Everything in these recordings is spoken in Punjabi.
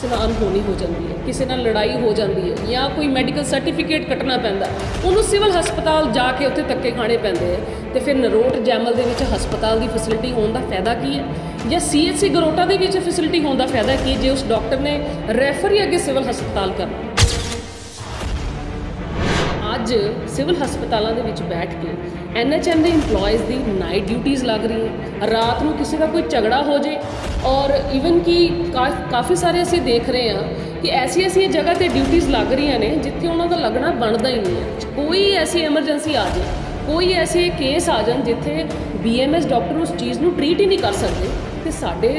किसी नाल अनहोनी हो जाती है, किसी नाल लड़ाई हो जाती है या कोई मैडिकल सर्टिफिकेट कटना पैंदा, उन्होंने सिविल हस्पताल जाके उत्थे धक्के खाने पैंदे है। तो फिर नरोट जैमल दे विच हस्पताल की फैसिलिटी होने का फायदा की है, या CHC गरोटा दे विच फैसिलिटी होने का फायदा की जो उस डॉक्टर ने रैफर ही अगे सिविल हस्पताल करना। अज सिविल हस्पतालों के बैठ के NHM के इंपलॉयज़ की नाइट ड्यूटीज़ लग रही हैं, रात में किसी का कोई झगड़ा हो जाए, और ईवन कि काफ़ी सारे असी देख रहे हैं कि ऐसी ऐसी जगह पर ड्यूटीज़ लग रही ने जिथे उन्होंने लगना बनता ही नहीं है। कोई ऐसी एमरजेंसी आ जाए, कोई ऐसे केस आ जाए जिथे BMS डॉक्टर उस चीज़ को ट्रीट ही नहीं कर सकते, तो साढ़े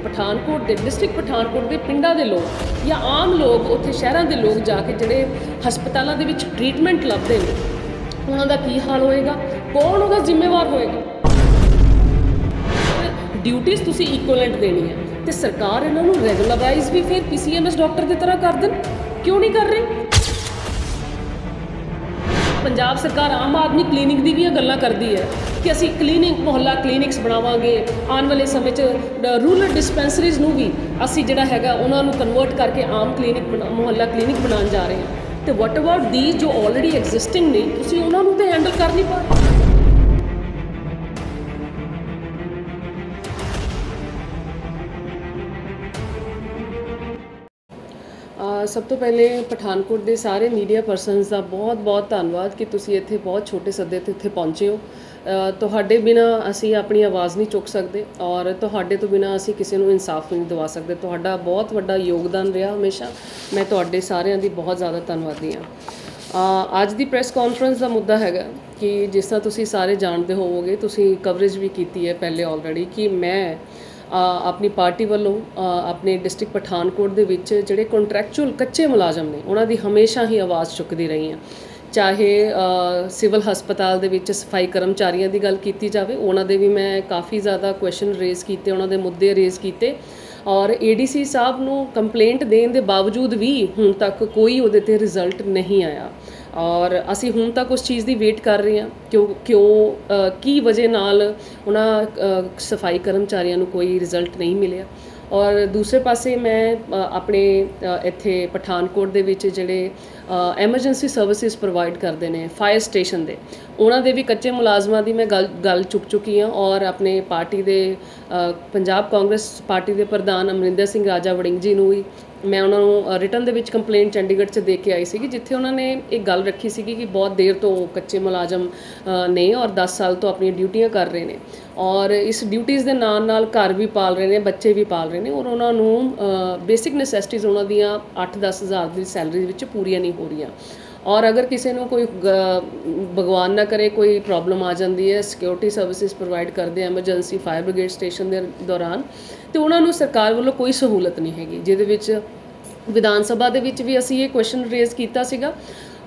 पठानकोट के डिस्ट्रिक्ट पठानकोट के पिंडा के लोग या आम लोग उत्थे शहरों के लोग जाके जोड़े हस्पतालों के ट्रीटमेंट लभते हैं, उन्होंने की हाल होएगा, कौन उसका जिम्मेवार होएगा। ड्यूटीज़ तुसी इक्वलेंट देनी है तो सरकार इन्होंने रेगुलराइज भी फिर PCMS डॉक्टर की तरह कर दें, क्यों नहीं कर रही। पंजाब सरकार आम आदमी क्लीनिक की भी गल्लां करती है कि असी क्लीनिक मुहल्ला क्लीनिक्स बनावांगे, आने वाले समय रूरल डिस्पेंसरीज नूं भी असी जिहड़ा हैगा उन्होंने कन्वर्ट करके आम क्लीनिक मुहल्ला क्लीनिक बनाने जा रहे हैं। तो वट अबाउट दी जो ऑलरेडी एग्जिस्टिंग ने, तुसी उन्होंने तो हैंडल कर नहीं पा रहे। सब तो पहले पठानकोट के सारे मीडिया परसनस का बहुत बहुत धन्यवाद कि तुसी इत्थे बहुत छोटे सदे ते इत्थे पहुँचे हो। तुहाडे बिना असी अपनी आवाज़ नहीं चुक सकते और तुहाडे तो बिना असी किसी को इंसाफ नहीं दवा सकते। तुहाडा बहुत वड्डा योगदान रहा हमेशा, मैं तुहाडे सारिਆਂ दी बहुत ज़्यादा धन्नवादी हाँ। अज दी प्रैस कॉन्फ्रेंस का मुद्दा हैगा कि जिस तरह तुसी सारे जानते होवोगे, तुसी कवरेज भी की है पहले ऑलरेडी, कि मैं अपनी पार्टी वालों अपने डिस्ट्रिक्ट पठानकोट के जोड़े कॉन्ट्रैक्चुअल कच्चे मुलाजम ने उन्होंने हमेशा ही आवाज़ चुकती रही हैं। चाहे सिविल हस्पताल दे विच सफाई कर्मचारियों की गल की जाए, उन्होंने भी मैं काफ़ी ज़्यादा क्वेश्चन रेज़ किए, उन्होंने मुद्दे रेज़ किए, और ADC साहब नूं कंप्लेंट देने के बावजूद भी हुण तक कोई उहदे ते रिजल्ट नहीं आया, और असी हुण तक उस चीज़ की वेट कर रहे हैं क्यों की वजह नाल उन्हां सफाई कर्मचारियों को कोई रिजल्ट नहीं मिले। और दूसरे पासे मैं अपने इत्थे पठानकोट दे विच जिहड़े एमरजेंसी सर्विसिज प्रोवाइड करते हैं फायर स्टेशन दे, उन्होंने भी कच्चे मुलाजमां दी मैं गल चुक चुकी हाँ, और अपने पार्टी दे पंजाब कांग्रेस पार्टी के प्रधान अमरिंदर सिंह राजा वड़िंग जी नूं भी मैं उन्होंने रिटन दे विच कंप्लेंट चंडीगढ़ च दे के आई सी, जिथे उन्होंने एक गल रखी सी कि बहुत देर तो कच्चे मुलाजम ने और 10 साल तो अपनी ड्यूटियां कर रहे हैं, और इस ड्यूटीज़ के नाल नाल घर भी पाल रहे हैं, बच्चे भी पाल रहे हैं, और उन्होंने बेसिक नसैसिटीज़ उन्होंने 8-10 हज़ार की सैलरी विच पूरियां नहीं हो रही। और अगर किसी को कोई भगवान ना करे कोई प्रॉब्लम आ जाती है, सिक्योरिटी सर्विसिज प्रोवाइड करते एमरजेंसी फायर ब्रिगेड स्टेशन के दौरान, तो उन्होंने सरकार वालों कोई सहूलत नहीं हैगी, जिहदे विच विधान सभा दे विच भी असी ये क्वेश्चन रेज़ किया सीगा।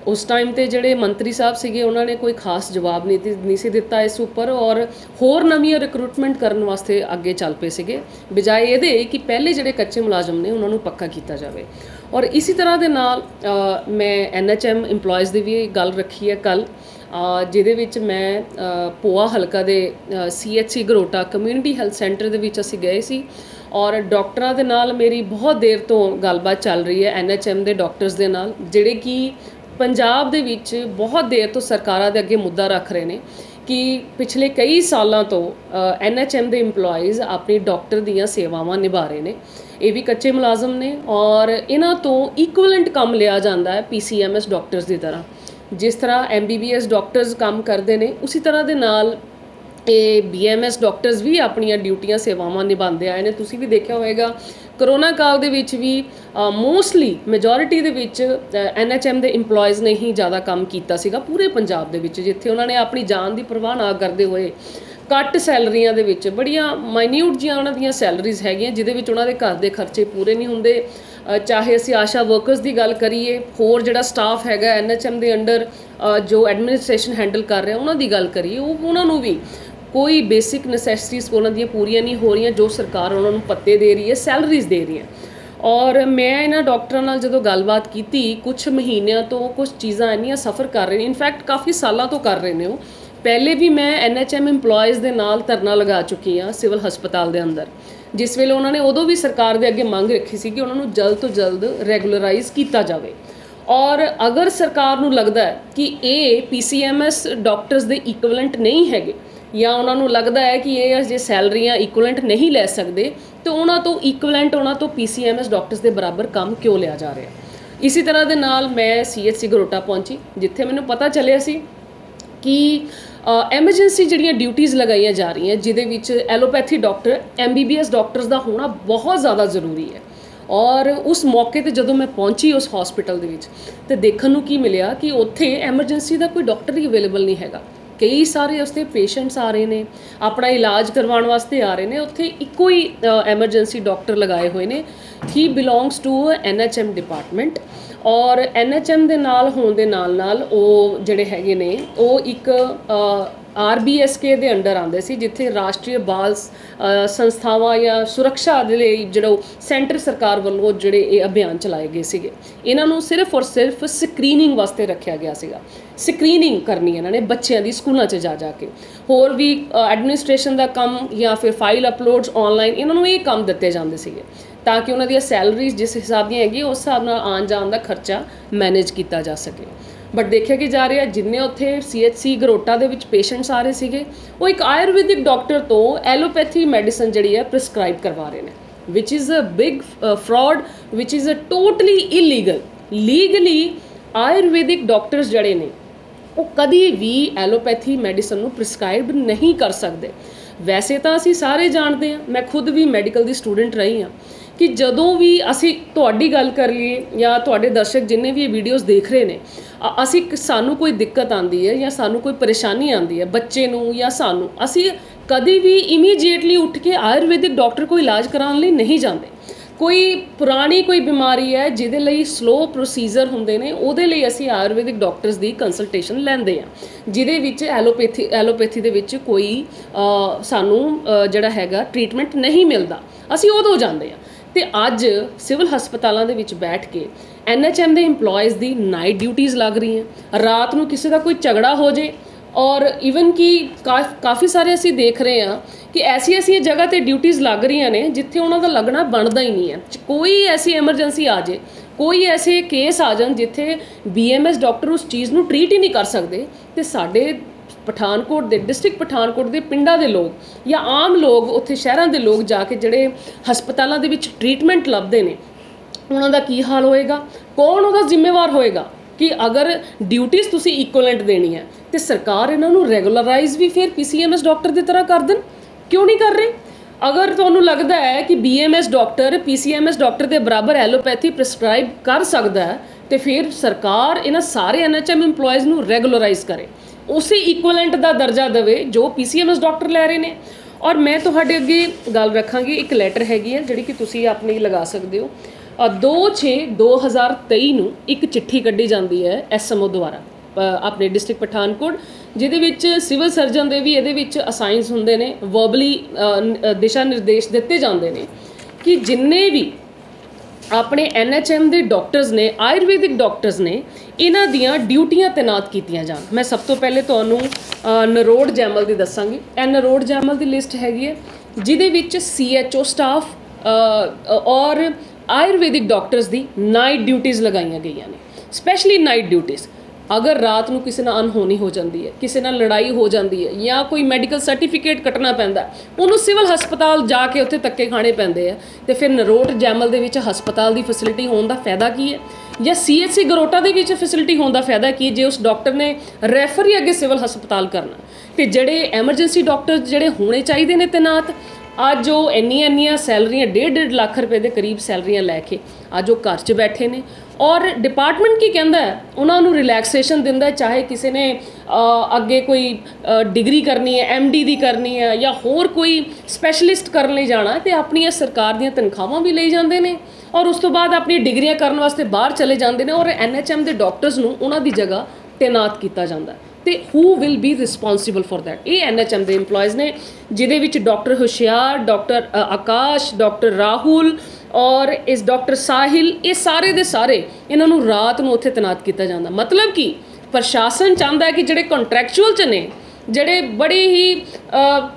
उस टाइम ते जिहड़े मंत्री साहब सीगे उन्होंने कोई खास जवाब नहीं सी दिता इस उपर, और होर नवीं रिक्रूटमेंट करने वास्ते अगे चल पे सीगे, बजाय ये कि पहले जिहड़े कच्चे मुलाजम ने उन्होंने पक्का किया जाए। और इसी तरह के नाल मैं NHM इंपलॉयज़ की भी गल रखी है कल, जिहदे विच मैं पोआ हलका दे CHC गरोटा कम्यूनिटी हैल्थ सेंटर दे विच असीं गए सी, और डॉक्टरां दे नाल मेरी बहुत देर तो गलबात चल रही है NHM दे डॉक्टर्स दे नाल, जिहड़े कि पंजाब दे विच बहुत देर तो सरकारां दे अगे मुद्दा रख रहे हैं कि पिछले कई सालों तो NHM दे इंपलॉयज़ अपनी डॉक्टर दीयां सेवावां निभा रहे हैं, ये भी कच्चे मुलाजम ने, और इन्हां तो इक्वलेंट काम लिया जाता है PCMS डॉक्टर्स की तरह। जिस तरह MBBS डॉक्टर्स काम करते हैं उसी तरह के नाल ये BMS डॉक्टर्स भी अपनियां ड्यूटियां सेवावां निभाते आए हैं। तुसीं भी देखा होएगा करोना काल दे विच भी मोस्टली मेजोरिटी दे विच NHM दे इंपलॉयज़ ने ही ज़्यादा काम किया सीगा पूरे पंजाब दे विच, जिथे उन्होंने अपनी जान की परवाह ना करते हुए घट सैलरियां दे विच बड़ियां माइन्यूट जिहियां उन्हां दियां सैलरीज हैगियां जिहदे विच उन्हां दे घर दे खर्चे पूरे नहीं हुंदे। चाहे असी आशा वर्कर्स की गल करिए, होर जिहड़ा स्टाफ हैगा NHM दे अंडर जो एडमिनिस्ट्रेशन हैंडल कर रहे उन्हां दी गल करिए, उन्हां नूं भी कोई बेसिक नसैसिटीज़ उन्हां दियां पूरियां नहीं हो रही, जो सरकार उन्हां नूं पत्ते दे रही है, सैलरीज दे रही है। और मैं इन्हां डॉक्टरां नाल जदों गलबात की, कुछ महीनों तो कुछ चीज़ां इन्नियां सफ़र कर रहे हैं, इनफैक्ट काफ़ी सालों तो कर रहे हैं, पहले भी मैं NHM ਇੰਪਲੋਇਜ਼ ਦੇ ਨਾਲ ਧਰਨਾ ਲਗਾ ਚੁੱਕੀ ਹਾਂ ਸਿਵਲ ਹਸਪਤਾਲ ਦੇ ਅੰਦਰ, ਜਿਸ ਵੇਲੇ ਉਹਨਾਂ ਨੇ ਉਦੋਂ ਵੀ ਸਰਕਾਰ ਦੇ ਅੱਗੇ ਮੰਗ ਰੱਖੀ ਸੀ ਕਿ ਉਹਨਾਂ ਨੂੰ ਜਲਦ ਤੋਂ ਜਲਦ ਰੈਗੂਲਰਾਈਜ਼ ਕੀਤਾ ਜਾਵੇ। ਔਰ ਅਗਰ ਸਰਕਾਰ ਨੂੰ ਲੱਗਦਾ ਹੈ ਕਿ ਇਹ PCMS ਡਾਕਟਰਸ ਦੇ ਇਕੁਇਵਲੈਂਟ ਨਹੀਂ ਹੈਗੇ, ਜਾਂ ਉਹਨਾਂ ਨੂੰ ਲੱਗਦਾ ਹੈ ਕਿ ਇਹ ਜੇ ਸੈਲਰੀਆਂ ਇਕੁਇਵਲੈਂਟ ਨਹੀਂ ਲੈ ਸਕਦੇ, ਤਾਂ ਉਹਨਾਂ ਤੋਂ ਇਕੁਇਵਲੈਂਟ ਉਹਨਾਂ ਤੋਂ PCMS ਡਾਕਟਰਸ ਦੇ ਬਰਾਬਰ ਕੰਮ ਕਿਉਂ ਲਿਆ ਜਾ ਰਿਹਾ। ਇਸੇ ਤਰ੍ਹਾਂ ਦੇ ਨਾਲ ਮੈਂ CHC ਗਰੋਟਾ ਪਹੁੰਚੀ, ਜਿੱਥੇ ਮੈਨੂੰ ਪਤਾ ਚੱਲਿਆ ਸੀ कि ਐਮਰਜੈਂਸੀ ਜਿਹੜੀਆਂ ਡਿਊਟੀਜ਼ ਲਗਾਈਆਂ ਜਾ ਰਹੀਆਂ, ਜਿਹਦੇ ਵਿੱਚ ਐਲੋਪੈਥੀ ਡਾਕਟਰ MBBS ਡਾਕਟਰਸ ਦਾ ਹੋਣਾ ਬਹੁਤ ਜ਼ਿਆਦਾ ਜ਼ਰੂਰੀ ਹੈ। ਔਰ ਉਸ ਮੌਕੇ 'ਤੇ ਜਦੋਂ ਮੈਂ ਪਹੁੰਚੀ ਉਸ ਹਸਪੀਟਲ ਦੇ ਵਿੱਚ, ਤਾਂ ਦੇਖਣ ਨੂੰ ਕੀ ਮਿਲਿਆ ਕਿ ਉੱਥੇ ਐਮਰਜੈਂਸੀ ਦਾ ਕੋਈ ਡਾਕਟਰ ਹੀ ਅਵੇਲੇਬਲ ਨਹੀਂ ਹੈਗਾ। ਕਈ ਸਾਰੇ ਉਸਤੇ ਪੇਸ਼ੈਂਟਸ ਆ ਰਹੇ ਨੇ, ਆਪਣਾ ਇਲਾਜ ਕਰਵਾਉਣ ਵਾਸਤੇ ਆ ਰਹੇ ਨੇ, ਉੱਥੇ ਇੱਕੋ ਹੀ ਐਮਰਜੈਂਸੀ ਡਾਕਟਰ ਲਗਾਏ ਹੋਏ ਨੇ। ਹੀ ਬਿਲੋਂਗਸ ਟੂ NHM ਡਿਪਾਰਟਮੈਂਟ, ਔਰ NHM ਦੇ ਨਾਲ ਹੋਣ ਦੇ ਨਾਲ ਉਹ ਜਿਹੜੇ ਹੈਗੇ ਨੇ ਉਹ ਇੱਕ RBSK ਦੇ ਅੰਡਰ ਆਉਂਦੇ ਸੀ, ਜਿੱਥੇ ਰਾਸ਼ਟਰੀ ਬਾਲ ਸੰਸਥਾਵਾਂ ਜਾਂ ਸੁਰੱਖਿਆ ਦੇ ਲਈ ਜਿਹੜਾ ਸੈਂਟਰ ਸਰਕਾਰ ਵੱਲੋਂ ਜਿਹੜੇ ਇਹ ਅਭਿਆਨ ਚਲਾਏ ਗਏ ਸੀਗੇ। ਇਹਨਾਂ ਨੂੰ ਸਿਰਫ ਔਰ ਸਿਰਫ ਸਕਰੀਨਿੰਗ ਵਾਸਤੇ ਰੱਖਿਆ ਗਿਆ ਸੀਗਾ। ਸਕਰੀਨਿੰਗ ਕਰਨੀ ਇਹਨਾਂ ਨੇ ਬੱਚਿਆਂ ਦੀ ਸਕੂਲਾਂ 'ਚ ਜਾ ਕੇ, ਹੋਰ ਵੀ ਐਡਮਿਨਿਸਟ੍ਰੇਸ਼ਨ ਦਾ ਕੰਮ ਜਾਂ ਫਿਰ ਫਾਈਲ ਅਪਲੋਡਸ ਆਨਲਾਈਨ, ਇਹਨਾਂ ਨੂੰ ਇਹ ਕੰਮ ਦਿੱਤੇ ਜਾਂਦੇ ਸੀਗੇ ਤਾਂ ਕਿ ਉਹਨਾਂ ਦੀਆਂ ਸੈਲਰੀਜ਼ ਜਿਸ ਹਿਸਾਬ ਦੀਆਂ ਹੈਗੀ ਉਸ ਹਿਸਾਬ ਨਾਲ ਆਉਣ ਜਾਣ ਦਾ ਖਰਚਾ ਮੈਨੇਜ ਕੀਤਾ ਜਾ ਸਕੇ। ਬਟ ਦੇਖਿਆ ਕਿ ਜਾ ਰਿਹਾ ਜਿੰਨੇ ਉੱਥੇ CHC ਗਰੋਟਾ ਦੇ ਵਿੱਚ ਪੇਸ਼ੈਂਟਸ ਆ ਰਹੇ ਸੀਗੇ, ਉਹ ਇੱਕ ਆਯੁਰਵੈਦਿਕ ਡਾਕਟਰ ਤੋਂ ਐਲੋਪੈਥੀ ਮੈਡੀਸਨ ਜਿਹੜੀ ਹੈ ਪ੍ਰਿਸਕ੍ਰਾਈਬ ਕਰਵਾ ਰਹੇ ਨੇ, which is a big fraud, which is a totally illegal. Legally Ayurvedic doctors ਜਿਹੜੇ ਨੇ ਉਹ ਕਦੀ ਵੀ ਐਲੋਪੈਥੀ ਮੈਡੀਸਨ ਨੂੰ ਪ੍ਰਿਸਕ੍ਰਾਈਬ ਨਹੀਂ ਕਰ ਸਕਦੇ। ਵੈਸੇ ਤਾਂ ਅਸੀਂ ਸਾਰੇ ਜਾਣਦੇ ਹਾਂ, ਮੈਂ ਖੁਦ ਵੀ ਮੈਡੀਕਲ ਦੀ ਸਟੂਡੈਂਟ ਰਹੀ ਹਾਂ, ਕਿ ਜਦੋਂ ਵੀ ਅਸੀਂ ਤੁਹਾਡੀ ਗੱਲ ਕਰ ਲਈਏ ਜਾਂ ਤੁਹਾਡੇ ਦਰਸ਼ਕ ਜਿੰਨੇ ਵੀ ਇਹ ਵੀਡੀਓਜ਼ ਦੇਖ ਰਹੇ ਨੇ, ਸਾਨੂੰ ਕੋਈ ਦਿੱਕਤ ਆਉਂਦੀ ਹੈ ਜਾਂ ਸਾਨੂੰ ਕੋਈ ਪਰੇਸ਼ਾਨੀ ਆਉਂਦੀ ਹੈ ਬੱਚੇ ਨੂੰ ਜਾਂ ਸਾਨੂੰ, ਅਸੀਂ ਕਦੀ ਵੀ ਇਮੀਡੀਏਟਲੀ ਉੱਠ ਕੇ ਆਯੁਰਵੈਦਿਕ ਡਾਕਟਰ ਕੋਲ ਇਲਾਜ ਕਰਾਉਣ ਲਈ ਨਹੀਂ ਜਾਂਦੇ। ਕੋਈ ਪੁਰਾਣੀ ਕੋਈ ਬਿਮਾਰੀ ਹੈ ਜਿਹਦੇ ਲਈ ਸਲੋ ਪ੍ਰੋਸੀਜਰ ਹੁੰਦੇ ਨੇ, ਉਹਦੇ ਲਈ ਅਸੀਂ ਆਯੁਰਵੈਦਿਕ ਡਾਕਟਰਸ ਦੀ ਕੰਸਲਟੇਸ਼ਨ ਲੈਂਦੇ ਹਾਂ, ਜਿਹਦੇ ਵਿੱਚ ਐਲੋਪੈਥੀ ਦੇ ਵਿੱਚ ਕੋਈ ਸਾਨੂੰ ਜਿਹੜਾ ਹੈਗਾ ਟ੍ਰੀਟਮੈਂਟ ਨਹੀਂ ਮਿਲਦਾ, ਅਸੀਂ ਉਦੋਂ ਜਾਂਦੇ ਹਾਂ। ਤੇ ਅੱਜ ਸਿਵਲ ਹਸਪਤਾਲਾਂ ਦੇ ਵਿੱਚ ਬੈਠ ਕੇ NHM ਦੇ ਇੰਪਲੋਇਜ਼ ਦੀ ਨਾਈਟ ਡਿਊਟੀਜ਼ ਲੱਗ ਰਹੀਆਂ। ਰਾਤ ਨੂੰ ਕਿਸੇ ਦਾ ਕੋਈ ਝਗੜਾ ਹੋ ਜੇ, ਔਰ ਈਵਨ ਕਿ ਕਾਫੀ ਸਾਰੇ ਅਸੀਂ ਦੇਖ ਰਹੇ ਹਾਂ ਕਿ ਐਸੀ ਜਗ੍ਹਾ 'ਤੇ ਡਿਊਟੀਜ਼ ਲੱਗ ਰਹੀਆਂ ਨੇ ਜਿੱਥੇ ਉਹਨਾਂ ਦਾ ਲੱਗਣਾ ਬਣਦਾ ਹੀ ਨਹੀਂ ਹੈ। ਕੋਈ ਐਸੀ ਐਮਰਜੈਂਸੀ ਆ ਜੇ, ਕੋਈ ਐਸੇ ਕੇਸ ਆ ਜਾਣ ਜਿੱਥੇ BMS ਡਾਕਟਰ ਉਸ ਚੀਜ਼ ਨੂੰ ਟਰੀਟ ਹੀ ਨਹੀਂ ਕਰ ਸਕਦੇ, ਤੇ ਸਾਡੇ ਪਠਾਨਕੋਟ ਦੇ ਡਿਸਟ੍ਰਿਕਟ ਪਠਾਨਕੋਟ ਦੇ ਪਿੰਡਾਂ ਦੇ ਲੋਕ ਜਾਂ ਆਮ ਲੋਕ, ਉੱਥੇ ਸ਼ਹਿਰਾਂ ਦੇ ਲੋਕ ਜਾ ਕੇ ਜਿਹੜੇ ਹਸਪਤਾਲਾਂ ਦੇ ਵਿੱਚ ਟਰੀਟਮੈਂਟ ਲੱਭਦੇ ਨੇ, ਉਹਨਾਂ ਦਾ ਕੀ ਹਾਲ ਹੋਏਗਾ? ਕੌਣ ਉਹਦਾ ਜ਼ਿੰਮੇਵਾਰ ਹੋਏਗਾ? ਕਿ ਅਗਰ ਡਿਊਟੀਜ਼ ਤੁਸੀਂ ਇਕੁਅਲੈਂਟ ਦੇਣੀ ਹੈ ਤੇ ਸਰਕਾਰ ਇਹਨਾਂ ਨੂੰ ਰੈਗੂਲਰਾਈਜ਼ ਵੀ ਫਿਰ PCMS ਡਾਕਟਰ ਦੀ ਤਰ੍ਹਾਂ ਕਰ ਦੇਣ, ਕਿਉਂ ਨਹੀਂ ਕਰ ਰਹੇ? ਅਗਰ ਤੁਹਾਨੂੰ ਲੱਗਦਾ ਹੈ ਕਿ BMS ਡਾਕਟਰ PCMS ਡਾਕਟਰ ਦੇ ਬਰਾਬਰ ਐਲੋਪੈਥੀ ਪ੍ਰਿਸਕ੍ਰਾਈਬ ਕਰ ਸਕਦਾ ਹੈ, ਤੇ ਫਿਰ ਸਰਕਾਰ ਇਹਨਾਂ ਸਾਰੇ NHM ਇੰਪਲੋਇਜ਼ ਨੂੰ ਰੈਗੂਲਰਾਈਜ਼ ਕਰੇ, ਉਸੇ ਇਕੁਅਲੈਂਟ ਦਾ ਦਰਜਾ ਦੇਵੇ ਜੋ PCMS ਡਾਕਟਰ ਲੈ ਰਹੇ ਨੇ। ਔਰ ਮੈਂ ਤੁਹਾਡੇ ਅੱਗੇ ਗੱਲ ਰੱਖਾਂਗੀ, ਇੱਕ ਲੈਟਰ ਹੈਗੀ ਹੈ ਜਿਹੜੀ ਕਿ ਤੁਸੀਂ ਆਪਣੇ ਲਗਾ ਸਕਦੇ ਹੋ। 2/6/2023 ਨੂੰ ਇੱਕ ਚਿੱਠੀ ਕੱਢੀ ਜਾਂਦੀ ਹੈ SMO ਦੁਆਰਾ ਆਪਣੇ ਡਿਸਟ੍ਰਿਕਟ ਪਠਾਨਕੋਟ, ਜਿਹਦੇ ਵਿੱਚ ਸਿਵਲ ਸਰਜਨ ਦੇ ਵੀ ਇਹਦੇ ਵਿੱਚ ਅਸਾਈਨਸ ਹੁੰਦੇ ਨੇ, ਵਰਬਲੀ ਦਿਸ਼ਾ ਨਿਰਦੇਸ਼ ਦਿੱਤੇ ਜਾਂਦੇ ਨੇ ਕਿ ਜਿੰਨੇ ਵੀ ਆਪਣੇ NHM ਦੇ ਡਾਕਟਰਸ ਨੇ, ਆਯੁਰਵੈਦਿਕ ਡਾਕਟਰਸ ਨੇ, ਇਹਨਾਂ ਦੀਆਂ ਡਿਊਟੀਆਂ ਤੈਨਾਤ ਕੀਤੀਆਂ ਜਾਣ। ਮੈਂ ਸਭ ਤੋਂ ਪਹਿਲੇ ਤੁਹਾਨੂੰ ਨਰੋਡ ਜੈਮਲ ਦੀ ਦੱਸਾਂਗੀ। ਇਹ ਨਰੋਡ ਜੈਮਲ ਦੀ ਲਿਸਟ ਹੈਗੀ ਹੈ, ਜਿਹਦੇ ਵਿੱਚ CHO ਸਟਾਫ ਔਰ ਆਯੁਰਵੈਦਿਕ ਡਾਕਟਰਸ ਦੀ ਨਾਈਟ ਡਿਊਟੀਜ਼ ਲਗਾਈਆਂ ਗਈਆਂ ਨੇ, ਸਪੈਸ਼ਲੀ ਨਾਈਟ ਡਿਊਟੀਜ਼। ਅਗਰ ਰਾਤ ਨੂੰ ਕਿਸੇ ਨਾਲ ਅਣਹੋਣੀ ਹੋ ਜਾਂਦੀ ਹੈ, ਕਿਸੇ ਨਾਲ ਲੜਾਈ ਹੋ ਜਾਂਦੀ ਹੈ, ਜਾਂ ਕੋਈ ਮੈਡੀਕਲ ਸਰਟੀਫਿਕੇਟ ਕੱਟਣਾ ਪੈਂਦਾ, ਉਹਨੂੰ ਸਿਵਲ ਹਸਪਤਾਲ ਜਾ ਕੇ ਉੱਥੇ ਧੱਕੇ ਖਾਣੇ ਪੈਂਦੇ ਆ, ਤੇ ਫਿਰ ਨਰੋਟ ਜੈਮਲ ਦੇ ਵਿੱਚ ਹਸਪਤਾਲ ਦੀ ਫੈਸਿਲਿਟੀ ਹੋਣ ਦਾ ਫਾਇਦਾ ਕੀ ਹੈ? ਜਾਂ CHC ਗਰੋਟਾ ਦੇ ਵਿੱਚ ਫੈਸਿਲਿਟੀ ਹੋਣ ਦਾ ਫਾਇਦਾ ਕੀ ਜੇ ਉਸ ਡਾਕਟਰ ਨੇ ਰੈਫਰ ਹੀ ਅੱਗੇ ਸਿਵਲ ਹਸਪਤਾਲ ਕਰਨਾ? ਤੇ ਜਿਹੜੇ ਐਮਰਜੈਂਸੀ ਡਾਕਟਰ ਜਿਹੜੇ ਹੋਣੇ ਚਾਹੀਦੇ ਨੇ ਤੈਨਾਤ, ਅੱਜ ਉਹ ਇੰਨੀਆਂ ਸੈਲਰੀਆਂ 1.5 ਲੱਖ ਰੁਪਏ ਦੇ ਕਰੀਬ ਸੈਲਰੀਆਂ ਲੈ ਕੇ ਅੱਜ ਉਹ ਘਰ 'ਚ ਬੈਠੇ ਨੇ। ਔਰ ਡਿਪਾਰਟਮੈਂਟ ਕੀ ਕਹਿੰਦਾ ਹੈ? ਉਹਨਾਂ ਨੂੰ ਰਿਲੈਕਸੇਸ਼ਨ ਦਿੰਦਾ, ਚਾਹੇ ਕਿਸੇ ਨੇ ਅੱਗੇ ਕੋਈ ਡਿਗਰੀ ਕਰਨੀ ਹੈ, MD ਦੀ ਕਰਨੀ ਹੈ, ਜਾਂ ਹੋਰ ਕੋਈ ਸਪੈਸ਼ਲਿਸਟ ਕਰਨ ਲਈ ਜਾਣਾ, ਤੇ ਆਪਣੀਆਂ ਸਰਕਾਰ ਦੀਆਂ ਤਨਖਾਹਾਂ ਵੀ ਲਈ ਜਾਂਦੇ ਨੇ, ਔਰ ਉਸ ਤੋਂ ਬਾਅਦ ਆਪਣੀਆਂ ਡਿਗਰੀਆਂ ਕਰਨ ਵਾਸਤੇ ਬਾਹਰ ਚਲੇ ਜਾਂਦੇ ਨੇ, ਔਰ NHM ਦੇ ਡਾਕਟਰਸ ਨੂੰ ਉਹਨਾਂ ਦੀ ਜਗ੍ਹਾ ਤੈਨਾਤ ਕੀਤਾ ਜਾਂਦਾ। ਤੇ ਹੂ will be responsible for that? ਇਹ NHM ਦੇ ਇੰਪਲੋਇਜ਼ ਨੇ, ਜਿਹਦੇ ਵਿੱਚ ਡਾਕਟਰ ਹੁਸ਼ਿਆਰ, ਡਾਕਟਰ ਆਕਾਸ਼, ਡਾਕਟਰ ਰਾਹੁਲ ਔਰ ਇਸ ਡਾਕਟਰ ਸਾਹਿਲ, ਇਹ ਸਾਰੇ ਦੇ ਸਾਰੇ ਇਹਨਾਂ ਨੂੰ ਰਾਤ ਨੂੰ ਉੱਥੇ ਤੈਨਾਤ ਕੀਤਾ ਜਾਂਦਾ। ਮਤਲਬ ਕਿ ਪ੍ਰਸ਼ਾਸਨ ਚਾਹੁੰਦਾ ਹੈ ਕਿ ਜਿਹੜੇ ਕੰਟਰੈਕਚੁਅਲ 'ਚ ਨੇ ਜਿਹੜੇ ਬੜੀ ਹੀ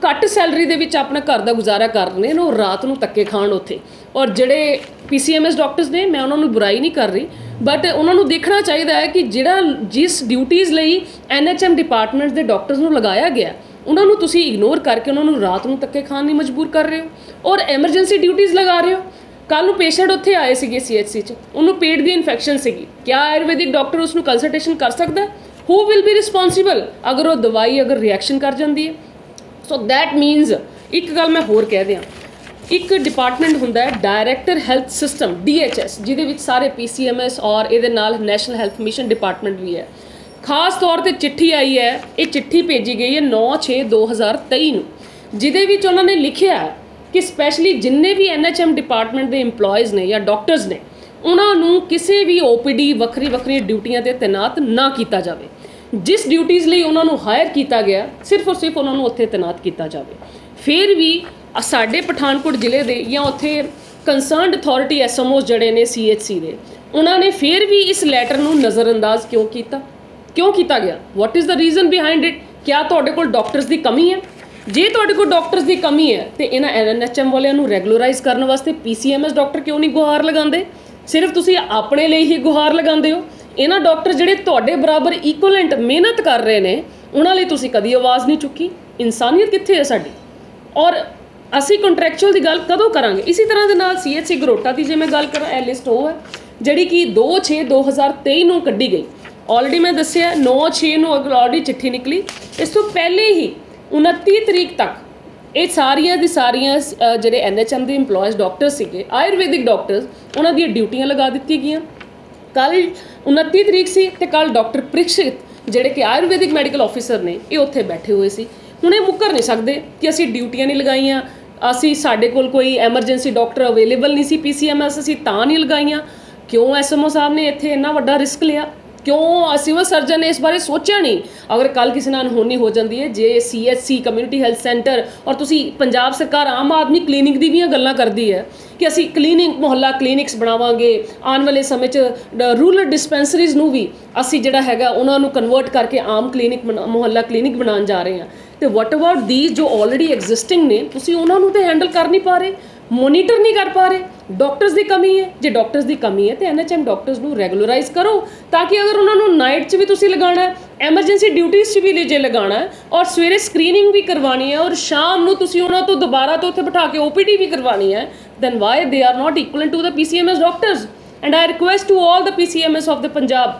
ਘੱਟ ਸੈਲਰੀ ਦੇ ਵਿੱਚ ਆਪਣਾ ਘਰ ਦਾ ਗੁਜ਼ਾਰਾ ਕਰ ਰਹੇ ਨੇ ਉਹ ਰਾਤ ਨੂੰ ਧੱਕੇ ਖਾਣ ਉੱਥੇ। ਔਰ ਜਿਹੜੇ PCMS ਡਾਕਟਰਸ ਨੇ, ਮੈਂ ਉਹਨਾਂ ਨੂੰ ਬੁਰਾਈ ਨਹੀਂ ਕਰ ਰਹੀ, ਬਟ ਉਹਨਾਂ ਨੂੰ ਦੇਖਣਾ ਚਾਹੀਦਾ ਹੈ ਕਿ ਜਿਹੜਾ ਜਿਸ ਡਿਊਟੀਜ਼ ਲਈ NHM ਡਿਪਾਰਟਮੈਂਟ ਦੇ ਡਾਕਟਰਸ ਨੂੰ ਲਗਾਇਆ ਗਿਆ ਉਹਨਾਂ ਨੂੰ ਤੁਸੀਂ ਇਗਨੋਰ ਕਰਕੇ ਉਹਨਾਂ ਨੂੰ ਰਾਤ ਨੂੰ ਧੱਕੇ ਖਾਣ ਲਈ ਮਜਬੂਰ ਕਰ ਰਹੇ ਹੋ ਔਰ ਐਮਰਜੈਂਸੀ ਡਿਊਟੀਜ਼ ਲਗਾ ਰਹੇ ਹੋ। ਕੱਲ੍ਹ ਨੂੰ ਪੇਸ਼ੈਂਟ ਉੱਥੇ ਆਏ ਸੀਗੇ CHC 'ਚ, ਉਹਨੂੰ ਪੇਟ ਦੀ ਇਨਫੈਕਸ਼ਨ ਸੀਗੀ, ਕਿਆ ਆਯੁਰਵੈਦਿਕ ਡਾਕਟਰ ਉਸ ਨੂੰ ਕੰਸਲਟੇਸ਼ਨ ਕਰ ਸਕਦਾ? ਹੂ ਵਿਲ ਬੀ ਰਿਸਪੌਂਸੀਬਲ ਅਗਰ ਉਹ ਦਵਾਈ ਅਗਰ ਰਿਐਕਸ਼ਨ ਕਰ ਜਾਂਦੀ ਹੈ? ਸੋ ਦੈਟ ਮੀਨਸ ਇੱਕ ਗੱਲ ਮੈਂ ਹੋਰ ਕਹਿ ਦਿਆਂ, ਇੱਕ ਡਿਪਾਰਟਮੈਂਟ ਹੁੰਦਾ ਹੈ ਡਾਇਰੈਕਟਰ ਹੈਲਥ ਸਿਸਟਮ DHS, ਜਿਹਦੇ ਵਿੱਚ ਸਾਰੇ PCMS ਔਰ ਇਹਦੇ ਨਾਲ ਨੈਸ਼ਨਲ ਹੈਲਥ ਮਿਸ਼ਨ ਡਿਪਾਰਟਮੈਂਟ ਵੀ ਹੈ। ਖਾਸ ਤੌਰ 'ਤੇ ਚਿੱਠੀ ਆਈ ਹੈ, ਇਹ ਚਿੱਠੀ ਭੇਜੀ ਗਈ ਹੈ 9/6/2023 ਨੂੰ, ਜਿਹਦੇ ਵਿੱਚ ਉਹਨਾਂ ਨੇ ਲਿਖਿਆ ਕਿ ਸਪੈਸ਼ਲੀ ਜਿੰਨੇ ਵੀ NHM ਡਿਪਾਰਟਮੈਂਟ ਦੇ EMPLOYEES ਨੇ ਜਾਂ ਡਾਕਟਰਸ ਨੇ ਉਹਨਾਂ ਨੂੰ ਕਿਸੇ ਵੀ OPD ਵੱਖਰੀ ਡਿਊਟੀਆਂ 'ਤੇ ਤੈਨਾਤ ਨਾ ਕੀਤਾ ਜਾਵੇ। ਜਿਸ ਡਿਊਟੀਜ਼ ਲਈ ਉਹਨਾਂ ਨੂੰ ਹਾਇਰ ਕੀਤਾ ਗਿਆ ਸਿਰਫ ਔਰ ਸਿਰਫ ਉਹਨਾਂ ਨੂੰ ਉੱਥੇ ਤੈਨਾਤ ਕੀਤਾ ਜਾਵੇ। ਫਿਰ ਵੀ ਸਾਡੇ ਪਠਾਨਕੋਟ ਜ਼ਿਲ੍ਹੇ ਦੇ ਜਾਂ ਉੱਥੇ ਕੰਸਰਨਡ ਅਥਾਰਟੀ SMOs ਜਿਹੜੇ ਨੇ CHC ਦੇ, ਉਹਨਾਂ ਨੇ ਫਿਰ ਵੀ ਇਸ ਲੈਟਰ ਨੂੰ ਨਜ਼ਰਅੰਦਾਜ਼ ਕਿਉਂ ਕੀਤਾ ਗਿਆ? What is the reason behind it? ਕਿਆ ਤੁਹਾਡੇ ਕੋਲ ਡਾਕਟਰਸ ਦੀ ਕਮੀ ਹੈ? ਜੇ ਤੁਹਾਡੇ ਕੋਲ ਡਾਕਟਰਸ ਦੀ ਕਮੀ ਹੈ ਤੇ ਇਹਨਾਂ NHM ਵਾਲਿਆਂ ਨੂੰ ਰੈਗੂਲਰਾਈਜ਼ ਕਰਨ ਵਾਸਤੇ PCMS ਡਾਕਟਰ ਕਿਉਂ ਨਹੀਂ ਗੁਹਾਰ ਲਗਾਉਂਦੇ? ਸਿਰਫ ਤੁਸੀਂ ਆਪਣੇ ਲਈ ਹੀ ਗੁਹਾਰ ਲਗਾਉਂਦੇ ਹੋ। ਇਹਨਾਂ ਡਾਕਟਰ ਜਿਹੜੇ ਤੁਹਾਡੇ ਬਰਾਬਰ ਇਕੁਅਲੈਂਟ ਮਿਹਨਤ ਕਰ ਰਹੇ ਨੇ ਉਹਨਾਂ ਲਈ ਤੁਸੀਂ ਕਦੀ ਆਵਾਜ਼ ਨਹੀਂ ਚੁੱਕੀ। ਇਨਸਾਨੀਅਤ ਕਿੱਥੇ ਹੈ ਸਾਡੀ? ਔਰ ਅਸੀਂ ਕੰਟਰੈਕਚੁਅਲ ਦੀ ਗੱਲ ਕਦੋਂ ਕਰਾਂਗੇ? ਇਸੇ ਤਰ੍ਹਾਂ ਦੇ ਨਾਲ CHC ਗਰੋਟਾ ਦੀ ਜੇ ਮੈਂ ਗੱਲ ਕਰਾਂ, ਇਹ ਲਿਸਟ ਉਹ ਹੈ ਜਿਹੜੀ ਕਿ 2/6/2023 ਨੂੰ ਕੱਢੀ ਗਈ। ਆਲਰੇਡੀ ਮੈਂ ਦੱਸਿਆ 9/6 ਨੂੰ ਆਲਰੇਡੀ ਚਿੱਠੀ ਨਿਕਲੀ। ਇਸ ਤੋਂ ਪਹਿਲੇ ਹੀ 29 ਤਰੀਕ ਤੱਕ ਇਹ ਸਾਰੀਆਂ ਦੀ ਸਾਰੀਆਂ ਜਿਹੜੇ NHM ਦੇ EMPLOYEES ਡਾਕਟਰ ਸੀਗੇ, ਆਯੁਰਵੈਦਿਕ ਡਾਕਟਰਸ, ਉਹਨਾਂ ਦੀਆਂ ਡਿਊਟੀਆਂ ਲਗਾ ਦਿੱਤੀਆਂ ਗਈਆਂ। ਕੱਲ੍ਹ 29 ਤਰੀਕ ਸੀ ਤੇ ਕੱਲ੍ਹ ਡਾਕਟਰ ਪ੍ਰੀਕਸ਼ਿਤ ਜਿਹੜੇ ਕਿ ਆਯੁਰਵੈਦਿਕ ਮੈਡੀਕਲ ਆਫਿਸਰ ਨੇ ਇਹ ਉੱਥੇ ਬੈਠੇ ਹੋਏ ਸੀ। ਹੁਣ ਇਹ ਮੁੱਕਰ ਨਹੀਂ ਸਕਦੇ ਕਿ ਅਸੀਂ ਡਿਊਟੀਆਂ ਨਹੀਂ ਲਗਾਈਆਂ, ਸਾਡੇ ਕੋਲ ਕੋਈ ਐਮਰਜੈਂਸੀ ਡਾਕਟਰ ਅਵੇਲੇਬਲ ਨਹੀਂ ਸੀ PCMS, ਅਸੀਂ ਤਾਂ ਨਹੀਂ ਲਗਾਈਆਂ। ਕਿਉਂ SMO ਸਾਹਿਬ ਨੇ ਇੱਥੇ ਇੰਨਾ ਵੱਡਾ ਰਿਸਕ ਲਿਆ? ਕਿਉਂ ਸਿਵਲ ਸਰਜਨ ਨੇ ਇਸ ਬਾਰੇ ਸੋਚਿਆ ਨਹੀਂ? ਅਗਰ ਕੱਲ੍ਹ ਕਿਸੇ ਨਾਲ ਅਣਹੋਣੀ ਹੋ ਜਾਂਦੀ ਹੈ, ਜੇ CHC ਕਮਿਊਨਿਟੀ ਹੈਲਥ ਸੈਂਟਰ ਔਰ ਤੁਸੀਂ ਪੰਜਾਬ ਸਰਕਾਰ ਆਮ ਆਦਮੀ ਕਲੀਨਿਕ ਦੀ ਵੀ ਗੱਲਾਂ ਕਰਦੀ ਹੈ ਕਿ ਅਸੀਂ ਮੁਹੱਲਾ ਕਲੀਨਿਕਸ ਬਣਾਵਾਂਗੇ, ਆਉਣ ਵਾਲੇ ਸਮੇਂ 'ਚ ਰੂਰਲ ਡਿਸਪੈਂਸਰੀਜ਼ ਨੂੰ ਵੀ ਅਸੀਂ ਜਿਹੜਾ ਹੈਗਾ ਉਹਨਾਂ ਨੂੰ ਕਨਵਰਟ ਕਰਕੇ ਆਮ ਕਲੀਨਿਕ ਮੁਹੱਲਾ ਕਲੀਨਿਕ ਬਣਾਉਣ ਜਾ ਰਹੇ ਹਾਂ। ਤੇ ਵਾਟ ਅਬਾਊਟ ਦੀਜ਼ ਜੋ ਆਲਰੇਡੀ ਐਗਜ਼ਿਸਟਿੰਗ ਨੇ? ਤੁਸੀਂ ਉਹਨਾਂ ਨੂੰ ਤਾਂ ਹੈਂਡਲ ਕਰ ਨਹੀਂ ਪਾ ਰਹੇ, ਮੋਨੀਟਰ ਨਹੀਂ ਕਰ ਪਾ ਰਹੇ। ਡਾਕਟਰਸ ਦੀ ਕਮੀ ਹੈ, ਜੇ ਡਾਕਟਰਸ ਦੀ ਕਮੀ ਹੈ ਤੇ NHM ਡਾਕਟਰਸ ਨੂੰ ਰੈਗੂਲਰਾਈਜ਼ ਕਰੋ ਤਾਂ ਕਿ ਅਗਰ ਉਹਨਾਂ ਨੂੰ ਨਾਈਟ 'ਚ ਵੀ ਤੁਸੀਂ ਲਗਾਉਣਾ ਹੈ, ਐਮਰਜੈਂਸੀ ਡਿਊਟੀਜ਼ 'ਚ ਵੀ ਜੇ ਲਗਾਉਣਾ ਹੈ ਔਰ ਸਵੇਰੇ ਸਕਰੀਨਿੰਗ ਵੀ ਕਰਵਾਉਣੀ ਹੈ ਔਰ ਸ਼ਾਮ ਨੂੰ ਤੁਸੀਂ ਉਹਨਾਂ ਤੋਂ ਦੁਬਾਰਾ ਤੋਂ ਉੱਥੇ ਬਿਠਾ ਕੇ OPD ਵੀ ਕਰਵਾਉਣੀ ਹੈ, then why they are not equivalent to the PCMS doctors? And I request to all the PCMS of the Punjab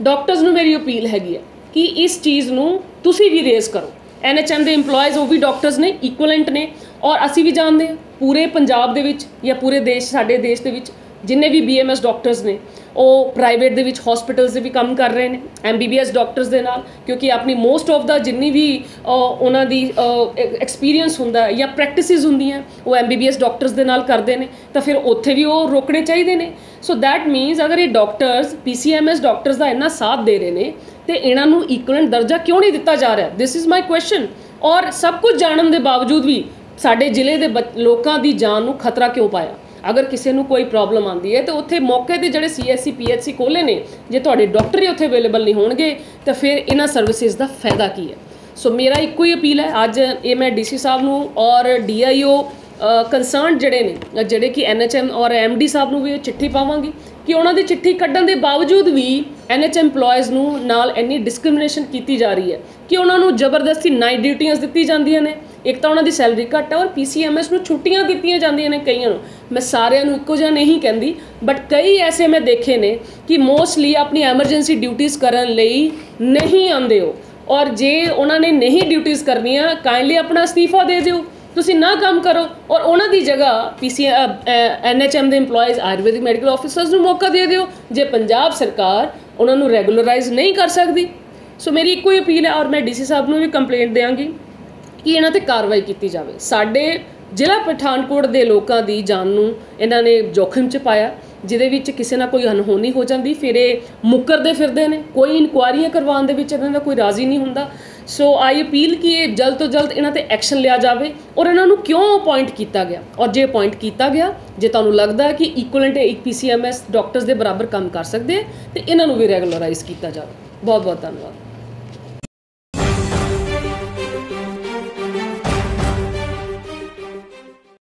doctors ਨੂੰ ਮੇਰੀ ਅਪੀਲ ਹੈਗੀ ਹੈ ਕਿ ਇਸ ਚੀਜ਼ ਨੂੰ ਤੁਸੀਂ ਵੀ ਰੇਜ਼ ਕਰੋ। NHM ਦੇ EMPLOYEES ਉਹ ਵੀ ਡਾਕਟਰਸ ਨੇ, ਇਕੁਅਲੈਂਟ ਨੇ ਔਰ ਅਸੀਂ ਵੀ ਜਾਣਦੇ ਹਾਂ ਪੂਰੇ ਪੰਜਾਬ ਦੇ ਵਿੱਚ ਜਾਂ ਪੂਰੇ ਦੇਸ਼, ਸਾਡੇ ਦੇਸ਼ ਦੇ ਵਿੱਚ ਜਿੰਨੇ ਵੀ BMS ਡਾਕਟਰਸ ਨੇ ਉਹ ਪ੍ਰਾਈਵੇਟ ਦੇ ਵਿੱਚ ਹਸਪੀਟਲਸ ਦੇ ਵੀ ਕੰਮ ਕਰ ਰਹੇ ਨੇ MBBS ਡਾਕਟਰਸ ਦੇ ਨਾਲ, ਕਿਉਂਕਿ ਆਪਣੀ ਮੋਸਟ ਆਫ ਦਾ ਜਿੰਨੀ ਵੀ ਉਹਨਾਂ ਦੀ ਐਕਸਪੀਰੀਅੰਸ ਹੁੰਦਾ ਜਾਂ ਪ੍ਰੈਕਟਿਸਿਸ ਹੁੰਦੀਆਂ ਉਹ MBBS ਡਾਕਟਰਸ ਦੇ ਨਾਲ ਕਰਦੇ ਨੇ, ਤਾਂ ਫਿਰ ਉੱਥੇ ਵੀ ਉਹ ਰੋਕਣੇ ਚਾਹੀਦੇ ਨੇ। ਸੋ ਦੈਟ ਮੀਨਸ ਅਗਰ ਇਹ ਡਾਕਟਰਸ PCMS ਡਾਕਟਰਸ ਦਾ ਇੰਨਾ ਸਾਥ ਦੇ ਰਹੇ ਨੇ ਤੇ ਇਹਨਾਂ ਨੂੰ ਇਕੁਅਲੈਂਟ ਦਰਜਾ ਕਿਉਂ ਨਹੀਂ ਦਿੱਤਾ ਜਾ ਰਿਹਾ? This is my question. ਔਰ ਸਭ ਕੁਝ ਜਾਣਨ ਦੇ ਬਾਵਜੂਦ ਵੀ ਸਾਡੇ ਜ਼ਿਲ੍ਹੇ ਦੇ ਲੋਕਾਂ ਦੀ ਜਾਨ ਨੂੰ ਖਤਰਾ ਕਿਉਂ ਪਾਇਆ? ਅਗਰ ਕਿਸੇ ਨੂੰ ਕੋਈ ਪ੍ਰੋਬਲਮ ਆਉਂਦੀ ਹੈ ਤਾਂ ਉੱਥੇ ਮੌਕੇ 'ਤੇ ਜਿਹੜੇ CHC PHC ਖੋਲ੍ਹੇ ਨੇ, ਜੇ ਤੁਹਾਡੇ ਡਾਕਟਰ ਹੀ ਉੱਥੇ ਅਵੇਲੇਬਲ ਨਹੀਂ ਹੋਣਗੇ ਤਾਂ ਫਿਰ ਇਹਨਾਂ ਸਰਵਿਸਿਜ਼ ਦਾ ਫਾਇਦਾ ਕੀ ਹੈ? ਸੋ ਮੇਰਾ ਇੱਕੋ ਹੀ ਅਪੀਲ ਹੈ, ਅੱਜ ਇਹ ਮੈਂ DC ਸਾਹਿਬ ਨੂੰ ਔਰ DIO ਕੰਸਰਨਡ ਜਿਹੜੇ ਨੇ, ਜਿਹੜੇ ਕਿ NHM ਔਰ MD ਸਾਹਿਬ ਨੂੰ ਵੀ ਚਿੱਠੀ ਪਾਵਾਂਗੀ ਕਿ ਉਹਨਾਂ ਦੀ ਚਿੱਠੀ ਕੱਢਣ ਦੇ ਬਾਵਜੂਦ ਵੀ NHM EMPLOYEES ਨੂੰ ਨਾਲ ਇੰਨੀ ਡਿਸਕ੍ਰਿਮੀਨੇਸ਼ਨ ਕੀਤੀ ਜਾ ਰਹੀ ਹੈ ਕਿ ਉਹਨਾਂ ਨੂੰ ਜ਼ਬਰਦਸਤੀ ਨਾਈਟ ਡਿਊਟੀਆਂ ਦਿੱਤੀ ਜਾਂਦੀਆਂ ਨੇ। ਇੱਕ ਤਾਂ ਉਹਨਾਂ ਦੀ ਸੈਲਰੀ ਘੱਟ ਹੈ ਔਰ PCMS ਨੂੰ ਛੁੱਟੀਆਂ ਦਿੱਤੀਆਂ ਜਾਂਦੀਆਂ ਨੇ ਕਈਆਂ ਨੂੰ। ਮੈਂ ਸਾਰਿਆਂ ਨੂੰ ਇੱਕੋ ਜਿਹਾ ਨਹੀਂ ਕਹਿੰਦੀ, ਬਟ ਕਈ ਐਸੇ ਮੈਂ ਦੇਖੇ ਨੇ ਕਿ ਮੋਸਟਲੀ ਆਪਣੀ ਐਮਰਜੈਂਸੀ ਡਿਊਟੀਜ਼ ਕਰਨ ਲਈ ਨਹੀਂ ਆਉਂਦੇ ਹੋ ਔਰ ਜੇ ਉਹਨਾਂ ਨੇ ਨਹੀਂ ਡਿਊਟੀਜ਼ ਕਰਨੀਆਂ ਕਾਈਂਡਲੀ ਆਪਣਾ ਅਸਤੀਫਾ ਦੇ ਦਿਓ, ਤੁਸੀਂ ਨਾ ਕੰਮ ਕਰੋ ਔਰ ਉਹਨਾਂ ਦੀ ਜਗ੍ਹਾ NHM ਦੇ EMPLOYEES ਆਯੁਰਵੈਦਿਕ ਮੈਡੀਕਲ ਆਫਿਸਰਸ ਨੂੰ ਮੌਕਾ ਦੇ ਦਿਓ ਜੇ ਪੰਜਾਬ ਸਰਕਾਰ ਉਹਨਾਂ ਨੂੰ ਰੈਗੂਲਰਾਈਜ਼ ਨਹੀਂ ਕਰ ਸਕਦੀ। ਸੋ ਮੇਰੀ ਇੱਕੋ ਹੀ ਅਪੀਲ ਹੈ ਔਰ ਮੈਂ DC ਸਾਹਿਬ ਨੂੰ ਵੀ ਕੰਪਲੇਂਟ ਦਿਆਂਗੀ ਕਿ ਇਹਨਾਂ 'ਤੇ ਕਾਰਵਾਈ ਕੀਤੀ ਜਾਵੇ। ਸਾਡੇ ਜ਼ਿਲ੍ਹਾ ਪਠਾਨਕੋਟ ਦੇ ਲੋਕਾਂ ਦੀ ਜਾਨ ਨੂੰ ਇਹਨਾਂ ਨੇ ਜੋਖਿਮ 'ਚ ਪਾਇਆ, ਜਿਹਦੇ ਵਿੱਚ ਕਿਸੇ ਨਾਲ ਕੋਈ ਅਣਹੋਣੀ ਹੋ ਜਾਂਦੀ ਫਿਰ ਇਹ ਮੁੱਕਰਦੇ ਫਿਰਦੇ ਨੇ, ਕੋਈ ਇਨਕੁਆਇਰੀਆਂ ਕਰਵਾਉਣ ਦੇ ਵਿੱਚ ਇਹਨਾਂ ਦਾ ਕੋਈ ਰਾਜ਼ੀ ਨਹੀਂ ਹੁੰਦਾ। ਸੋ ਆਈ ਅਪੀਲ ਕਿ ਇਹ ਜਲਦ ਤੋਂ ਜਲਦ ਇਹਨਾਂ 'ਤੇ ਐਕਸ਼ਨ ਲਿਆ ਜਾਵੇ ਔਰ ਇਹਨਾਂ ਨੂੰ ਕਿਉਂ ਅਪੋਇੰਟ ਕੀਤਾ ਗਿਆ ਔਰ ਜੇ ਅਪੋਇੰਟ ਕੀਤਾ ਗਿਆ, ਜੇ ਤੁਹਾਨੂੰ ਲੱਗਦਾ ਕਿ ਇਕੁਅਲੈਂਟ ਇੱਕ PCMS ਡਾਕਟਰਸ ਦੇ ਬਰਾਬਰ ਕੰਮ ਕਰ ਸਕਦੇ ਤੇ ਇਹਨਾਂ ਨੂੰ ਵੀ ਰੈਗੂਲਰਾਈਜ਼ ਕੀਤਾ ਜਾਵੇ। ਬਹੁਤ ਬਹੁਤ ਧੰਨਵਾਦ।